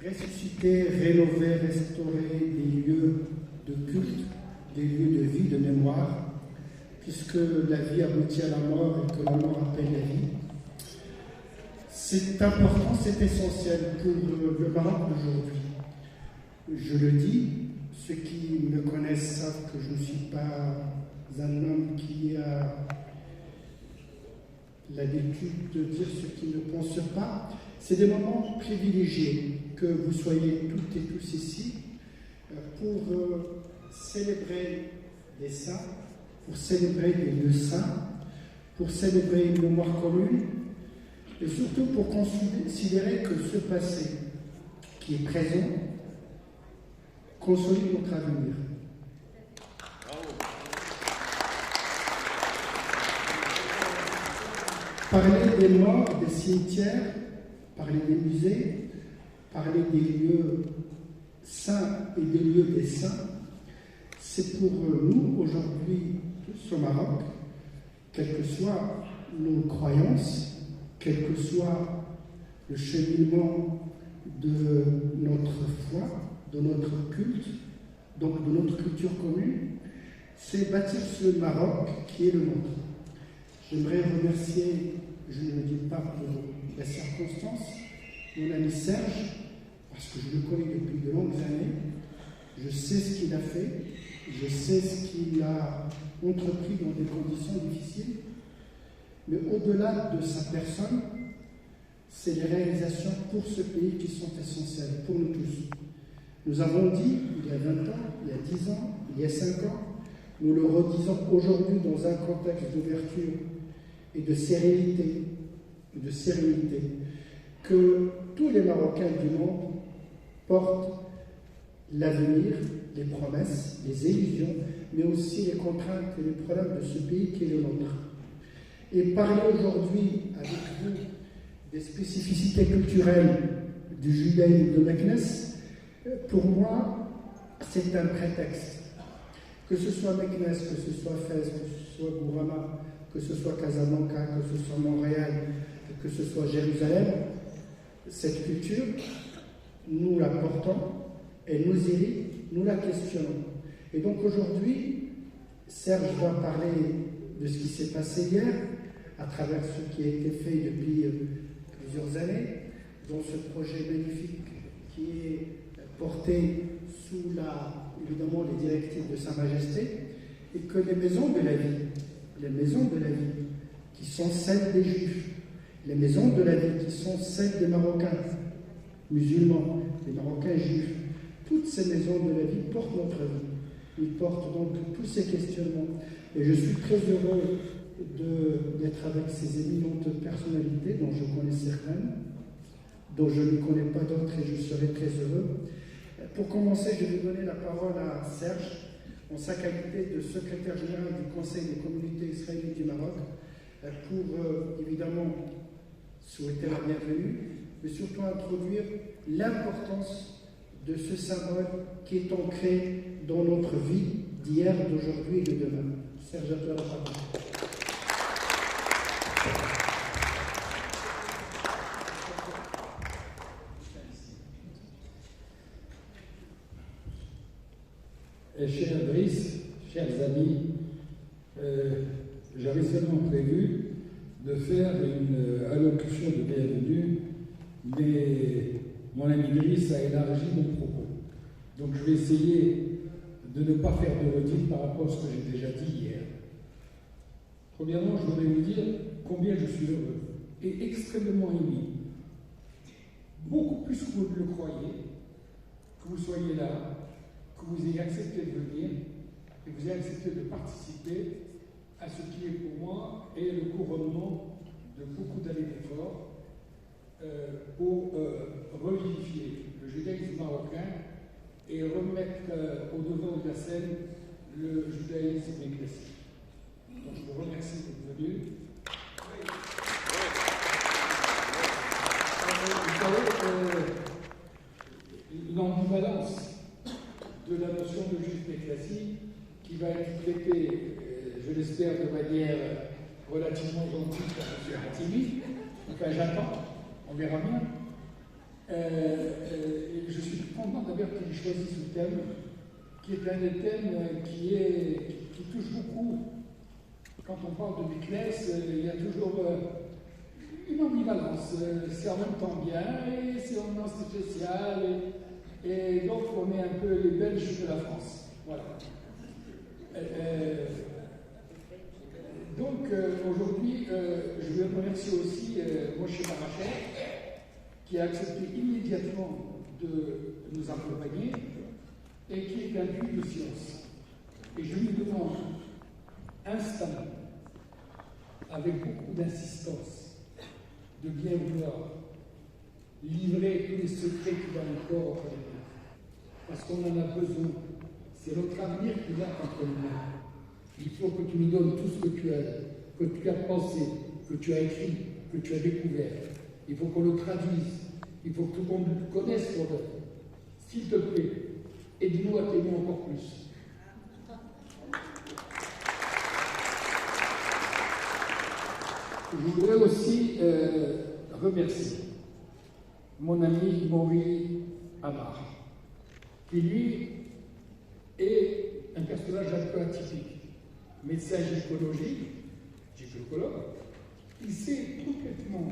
ressusciter, rénover, restaurer des lieux de culte, des lieux de vie, de mémoire, puisque la vie aboutit à la mort et que la mort appelle la vie. C'est important, c'est essentiel pour le Maroc d'aujourd'hui. Je le dis, ceux qui me connaissent savent que je ne suis pas un homme qui a l'habitude de dire ce qu'il ne pense pas. C'est des moments privilégiés que vous soyez toutes et tous ici pour célébrer les saints, pour célébrer les lieux saints, pour célébrer une mémoire commune et surtout pour considérer que ce passé qui est présent consolide notre avenir. Parler des morts, des cimetières, parler des musées, parler des lieux saints et des lieux des saints, c'est pour nous aujourd'hui, tous au Maroc, quelles que soient nos croyances, quel que soit le cheminement de notre foi, de notre culte, donc de notre culture commune, c'est bâtir ce Maroc qui est le nôtre. J'aimerais remercier, je ne le dis pas pour la circonstance, mon ami Serge, parce que je le connais depuis de longues années. Je sais ce qu'il a fait, je sais ce qu'il a entrepris dans des conditions difficiles, mais au-delà de sa personne, c'est les réalisations pour ce pays qui sont essentielles, pour nous tous. Nous avons dit, il y a 20 ans, il y a 10 ans, il y a 5 ans, nous le redisons aujourd'hui dans un contexte d'ouverture et de sérénité, que tous les Marocains du monde portent l'avenir, les promesses, les illusions, mais aussi les contraintes et les problèmes de ce pays qui est le nôtre. Et parler aujourd'hui avec vous des spécificités culturelles du judaïsme de Meknès, pour moi, c'est un prétexte. Que ce soit Meknès, que ce soit Fès, que ce soit Bourama, que ce soit Casablanca, que ce soit Montréal, que ce soit Jérusalem, cette culture, nous la portons et nous la questionnons. Et donc aujourd'hui, Serge va parler de ce qui s'est passé hier, à travers ce qui a été fait depuis plusieurs années, dans ce projet magnifique qui est porté sous évidemment les directives de Sa Majesté, et que les maisons de la vie, qui sont celles des Juifs, les maisons de la vie qui sont celles des Marocains musulmans, des Marocains juifs, toutes ces maisons de la vie portent notre vie. Ils portent donc tous ces questionnements. Et je suis très heureux d'être avec ces éminentes personnalités dont je connais certaines, dont je ne connais pas d'autres et je serai très heureux. Pour commencer, je vais donner la parole à Serge, en sa qualité de secrétaire général du Conseil des communautés israéliennes du Maroc, pour évidemment souhaiter la bienvenue, mais surtout introduire l'importance de ce symbole qui est ancré dans notre vie d'hier, d'aujourd'hui et de demain. Serge, à toi la parole. Cher Brice, chers amis, j'avais seulement prévu de faire une allocution de bienvenue, mais mon ami Brice a élargi mon propos. Donc je vais essayer de ne pas faire de redite par rapport à ce que j'ai déjà dit hier. Premièrement, je voudrais vous dire combien je suis heureux et extrêmement ému. Beaucoup plus que vous ne le croyez, que vous soyez là, que vous ayez accepté de venir et que vous ayez accepté de participer à ce qui est pour moi et le couronnement de beaucoup d'années d'efforts pour revivifier le judaïsme marocain et remettre au devant de la scène le judaïsme classique. Donc je vous remercie d'être venu. Vous savez, l'ambivalence de la notion de juif classique qui va être traitée, je l'espère, de manière relativement gentille par M. Hatimi. Enfin, j'attends, on verra bien. Je suis content d'ailleurs qu'il ait choisi ce thème, qui est un des thèmes qui touche beaucoup. Quand on parle de Meknès, il y a toujours une ambivalence. C'est en même temps bien, et c'est en même temps spécial, et donc on est un peu les Belges de la France. Voilà. Donc aujourd'hui, je veux remercier aussi Moshe Maracher, qui a accepté immédiatement de nous accompagner et qui est un puits de science. Et je lui demande instamment, avec beaucoup d'insistance, de bien vouloir livrer tous les secrets qu'il a encore entre les mains. Parce qu'on en a besoin. C'est notre avenir qu'il a entre les mains. Il faut que tu nous donnes tout ce que tu as pensé, que tu as écrit, que tu as découvert. Il faut qu'on le traduise. Il faut que tout le monde connaisse ton œuvre. S'il te plaît, aide-nous à t'aimer encore plus. Je voudrais aussi remercier mon ami Maury Amar, qui lui est un personnage un peu atypique, médecin gynécologue. Il s'est complètement,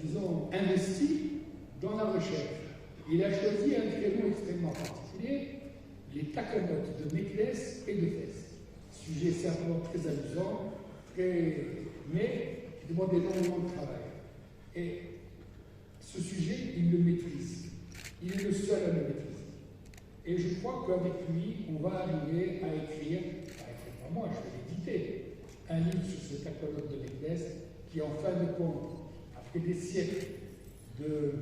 disons, investi dans la recherche. Il a choisi un créneau extrêmement particulier, les takanotes de Meknès et de Fès. Sujet certainement très amusant, mais qui demande énormément de travail. Et ce sujet, il le maîtrise. Il est le seul à le maîtriser. Et je crois qu'avec lui, on va arriver à écrire, pas moi, je vais l'éditer, un livre sur ce catalogue de Meknès qui, en fin de compte, après des siècles de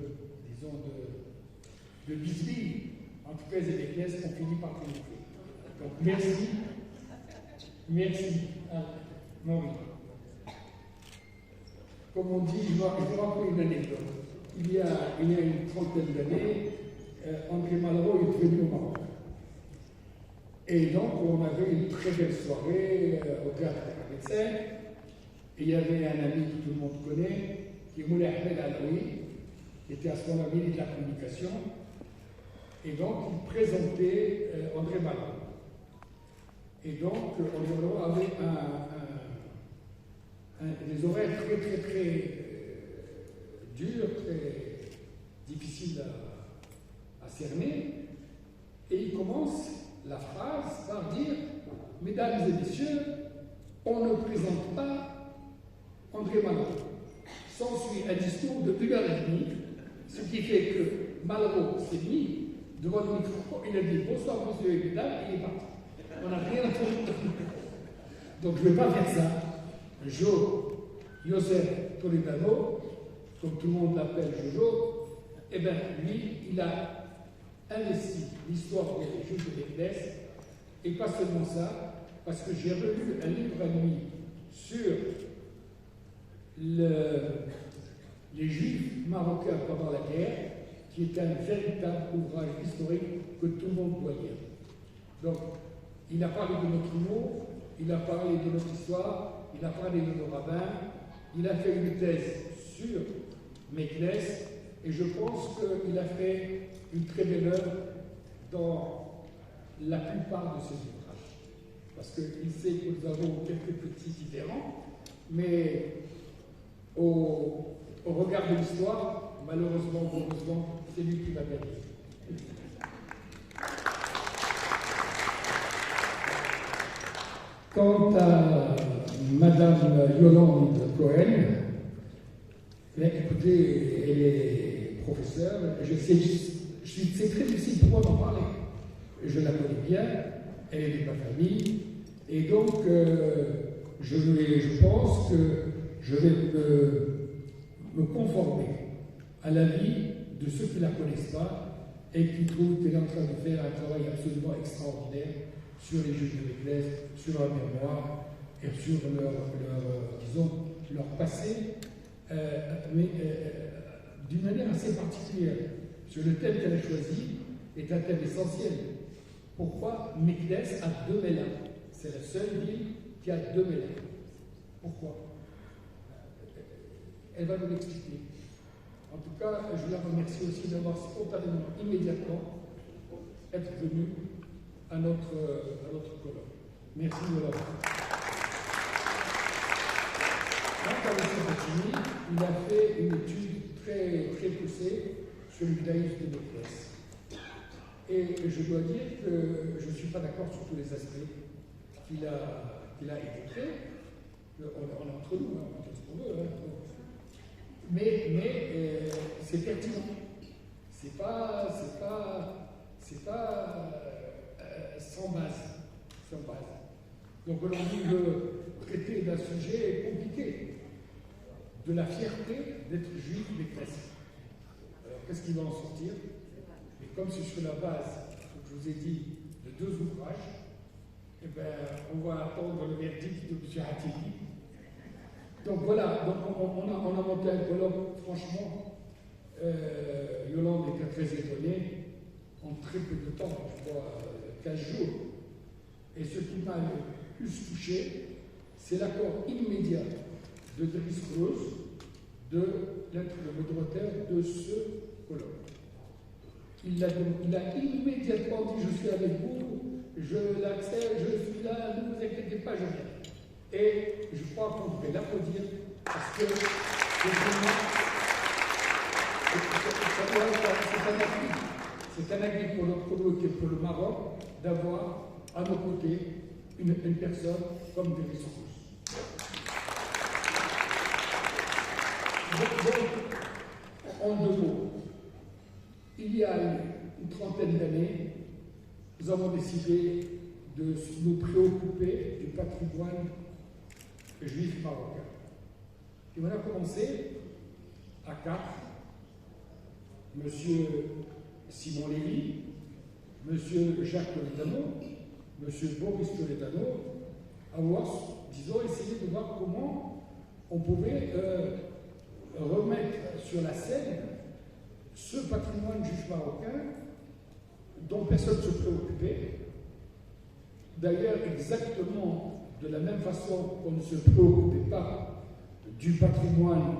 bisbilles entre Fès et Meknès, on finit par triompher. Donc merci. Merci. Maurice. Comme on dit, je vais rappeler une anecdote. Il y a une trentaine d'années, André Malraux est venu au Maroc. Et donc, on avait une très belle soirée au théâtre de Médecin. Et il y avait un ami que tout le monde connaît, qui est Moulay Ahmed Alaoui, qui était à ce moment-là ministre de la Communication. Et donc, il présentait André Malraux. Et donc, André Malraux avait des horaires très durs, très difficiles à cerner. Et il commence la phrase par dire « Mesdames et messieurs, on ne présente pas André Malraux ». S'ensuit un discours de 1h30, ce qui fait que Malraux s'est mis devant le micro, il a dit « Bonsoir monsieur et mesdames » et il est parti. On n'a rien entendu. Donc je ne vais pas faire ça. Joseph Toledano, comme tout le monde l'appelle Jojo, eh bien lui, il a investi l'histoire des Juifs de Meknès, et pas seulement ça, parce que j'ai relu un livre à lui sur les Juifs marocains pendant la guerre, qui est un véritable ouvrage historique que tout le monde doit lire. Donc, il a parlé de notre humour, il a parlé de notre histoire, il a parlé de nos rabbins, il a fait une thèse sur Meknès, et je pense qu'il a fait une très belle œuvre dans la plupart de ses ouvrages. Parce qu'il sait que nous avons quelques petits différends, mais au regard de l'histoire, malheureusement ou heureusement, c'est lui qui va gagner. Quant à Madame Yolande Cohen, écoutez, elle est professeure, c'est très difficile pour moi d'en parler. Je la connais bien, elle est de ma famille, et donc je pense que je vais me conformer à l'avis de ceux qui ne la connaissent pas et qui trouvent qu'elle est en train de faire un travail absolument extraordinaire sur les Juifs de Meknès, sur leur mémoire et sur leur passé, mais d'une manière assez particulière. Sur le thème qu'elle a choisi est un thème essentiel. Pourquoi Meknès a 2 mélins? C'est la seule ville qui a 2 mélins. Pourquoi? Elle va nous l'expliquer. En tout cas, je la remercie aussi d'avoir spontanément, immédiatement, être venu à notre colloque. Merci de l'avoir. Quand M. Fatimi, il a fait une étude très, très poussée sur le judaïsme de Meknès. Et je dois dire que je ne suis pas d'accord sur tous les aspects qu'il a évoqués. On est entre nous, on fait ce qu'on veut. Mais c'est pertinent. C'est pas sans base. Donc on a envie de traiter d'un sujet compliqué, de la fierté d'être juif Meknès. Alors qu'est-ce qui va en sortir? Et comme c'est sur la base, comme je vous ai dit, de 2 ouvrages, eh ben, on va attendre le verdict de M. Hatimi. Donc voilà, donc on a monté un colloque, franchement, Yolande était très étonnée, en très peu de temps, je crois 15 jours. Et ce qui m'a le plus touché, c'est l'accord immédiat de Driss Rose d'être le modérateur de ce colloque. Il a immédiatement dit: je suis avec vous, je l'accepte, je suis là, ne vous inquiétez pas, je viens. Et je crois qu'on devrait l'applaudir parce que c'est un acquis pour notre colloque et pour le Maroc d'avoir à nos côtés une personne comme Driss Rose. Donc, en 2 mots, il y a une trentaine d'années, nous avons décidé de nous préoccuper du patrimoine juif marocain. Et on a commencé à 4, M. Simon Lévy, M. Jacques Toledano, M. Boris Toledano, avoir, disons, essayé de voir comment on pouvait remettre sur la scène ce patrimoine juif marocain dont personne ne se préoccupait. D'ailleurs, exactement de la même façon qu'on ne se préoccupait pas du patrimoine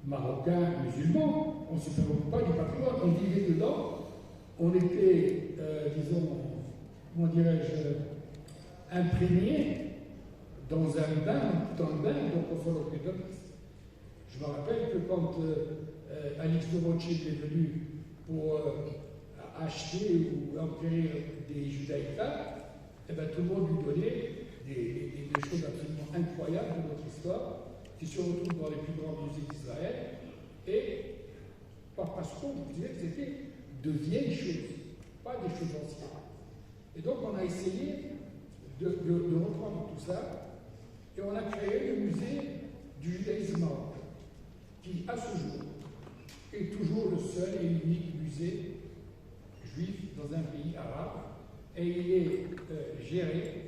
marocain musulman, on ne se préoccupe pas du patrimoine, on vivait dedans, on était, disons, comment dirais-je, imprégné dans un bain, donc on s'en occupait. Je me rappelle que quand Alix de Rothschild est venu pour acheter ou acquérir des judaïkas, eh ben, tout le monde lui donnait des choses absolument incroyables de notre histoire, qui se retrouvent dans les plus grands musées d'Israël, et parce qu'on disait que c'était de vieilles choses, pas des choses anciennes. Et donc on a essayé de reprendre tout ça, et on a créé le musée du judaïsme marocain, qui à ce jour est toujours le seul et unique musée juif dans un pays arabe, et il est géré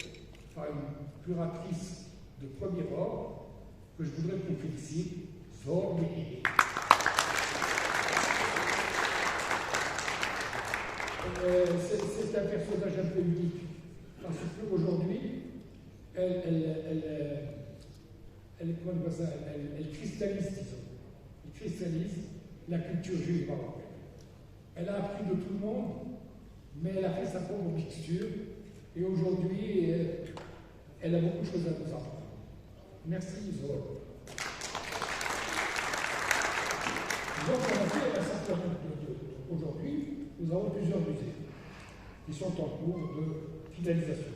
par une curatrice de premier ordre que je voudrais qu'on félicite, Zohar Mehili. C'est un personnage un peu unique, parce qu'aujourd'hui, elle cristallise, disons. Elle cristallise la culture juive marocaine. Elle a appris de tout le monde, mais elle a fait sa propre mixture, et aujourd'hui, elle a beaucoup de choses à nous apprendre. Merci, Zohar. Donc, on a fait un certain nombre aujourd'hui, nous avons plusieurs musées qui sont en cours de finalisation.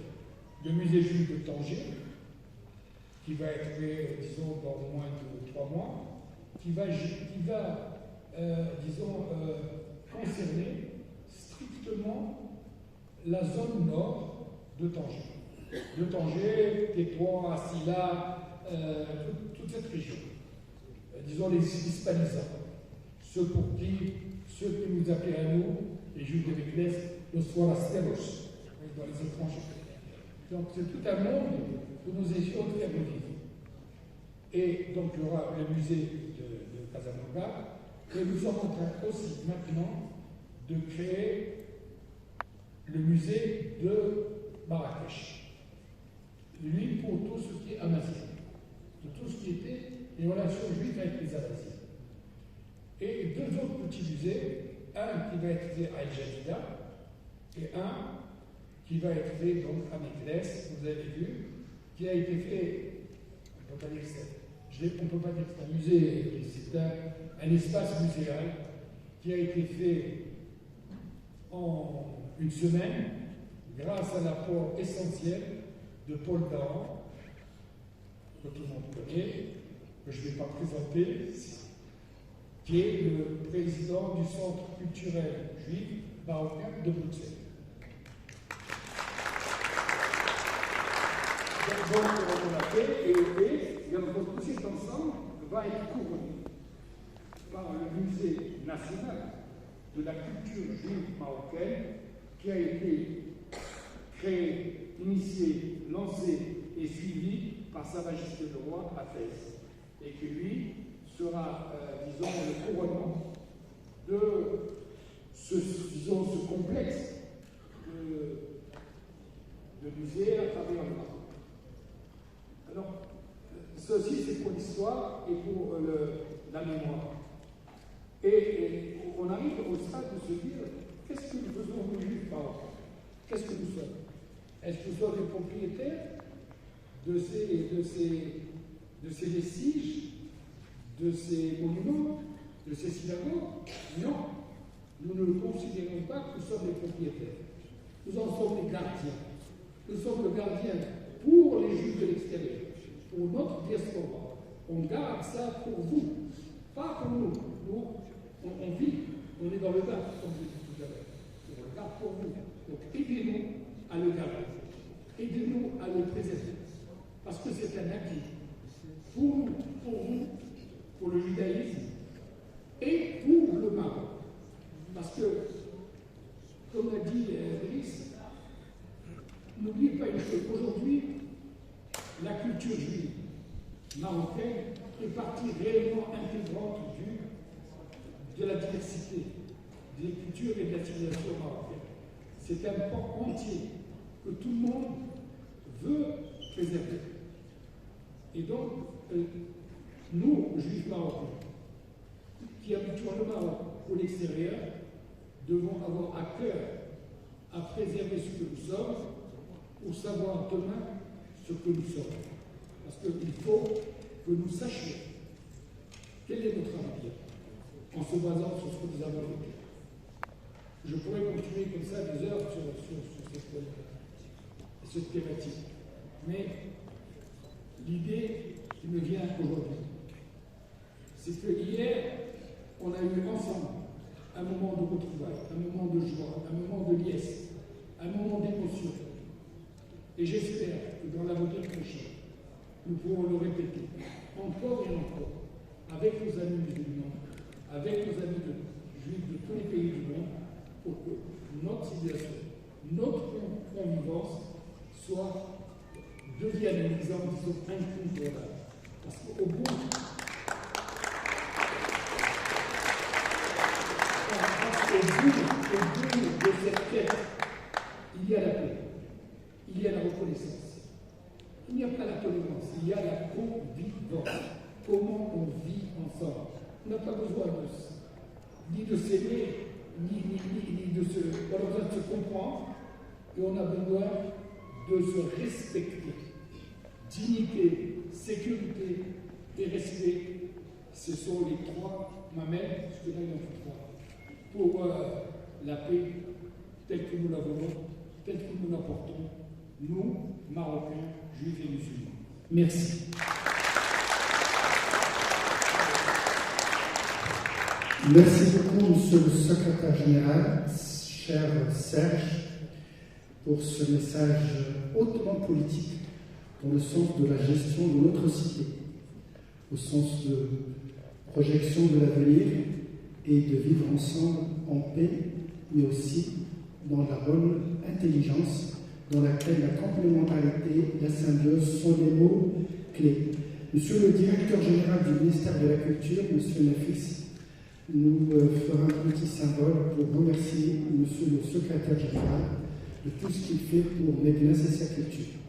Le musée juif de Tanger, qui va être fait, disons, dans moins de 3 mois, qui va disons, concerner strictement la zone nord de Tanger. De Tanger, Tétouan, Assila, toute cette région. Disons les hispanisants. Ceux qui nous appelaient à nous, les juifs de Meknès, los forasteros, dans les étrangers. Donc c'est tout un monde où nous essayons de faire vivre. Et donc il y aura le musée de Casablanca, et nous sommes en train aussi maintenant de créer le musée de Marrakech. Lui pour tout ce qui est amazigh, de tout ce qui était les relations juives avec les Amazighs. et 2 autres petits musées, un qui va être fait à El Jadida et un qui va être fait donc à Meknes, vous avez vu, qui a été fait, on ne peut pas dire que c'est un musée, c'est un espace muséal qui a été fait en une semaine grâce à l'apport essentiel de Paul Dahan, que tout le monde connaît, que je ne vais pas présenter, qui est le président du Centre culturel juif marocain de Bruxelles. Donc, on l'a fait, et tout cet ensemble va être couronné par le musée national de la culture juive marocaine qui a été créé, initié, lancé et suivi par Sa Majesté le Roi à Fès, et qui lui sera, disons, le couronnement de ce complexe de musées à travers le monde. Alors, ceci c'est pour l'histoire et pour la mémoire. Et on arrive au stade de se dire, qu'est-ce que nous faisons nous juifs marocains? Qu'est-ce que nous sommes? Est-ce que nous sommes les propriétaires de ces vestiges, de ces monuments, de ces synagogues? Non, nous ne considérons pas que nous sommes les propriétaires. Nous en sommes les gardiens. Nous sommes le gardien pour les Juifs de l'extérieur, pour notre diaspora. On garde ça pour vous, pas pour nous. Nous, on vit, on est dans le bain, comme je disais tout à l'heure. On le garde pour vous. Donc aidez-nous à le garder. Aidez-nous à le préserver. Parce que c'est un acquis pour nous, pour vous, pour le judaïsme et pour le Maroc. Parce que, comme l'a dit Brice, n'oubliez pas une chose. Aujourd'hui, la culture juive marocaine est partie réellement intégrante de la diversité des cultures et de la civilisation marocaine. C'est un pan entier que tout le monde veut préserver. Et donc, nous, juifs marocains, qui habitons le Maroc ou l'extérieur, devons avoir à cœur à préserver ce que nous sommes pour savoir demain ce que nous sommes. Parce qu'il faut que nous sachions quel est notre avenir en se basant sur ce que nous avons vécu. Je pourrais continuer comme ça des heures sur cette thématique. Mais l'idée qui me vient aujourd'hui, c'est que hier, on a eu ensemble un moment de retrouvailles, un moment de joie, un moment de liesse, un moment d'émotion. Et j'espère que dans l'avenir prochain, nous pourrons le répéter encore et encore avec nos amis musulmans, avec nos amis juifs de tous les pays du monde, pour que notre civilisation, notre convivence devienne un exemple, disons, incontournable. Parce qu'au bout de cette quête, il y a la paix, il y a la reconnaissance. Il n'y a pas la tolérance, il y a la convivence. Comment on vit ensemble. On n'a pas besoin ni de s'aimer, ni de se... On a besoin de se comprendre et on a besoin de se respecter. Dignité, sécurité et respect, ce sont les trois mamelles, parce que là il y en a trois, pour la paix telle que nous la voulons, telle que nous la portons, nous, Marocains, Juifs et musulmans. Merci. Merci beaucoup, Monsieur le Secrétaire Général, cher Serge, pour ce message hautement politique dans le sens de la gestion de notre cité, au sens de projection de l'avenir et de vivre ensemble en paix, mais aussi dans la bonne intelligence dans laquelle la complémentarité et la symbiose sont des mots clés. Monsieur le Directeur Général du ministère de la Culture, Monsieur Nafis, nous fera un petit symbole pour remercier Monsieur le Secrétaire Général de tout ce qu'il fait pour Meknes et sa culture.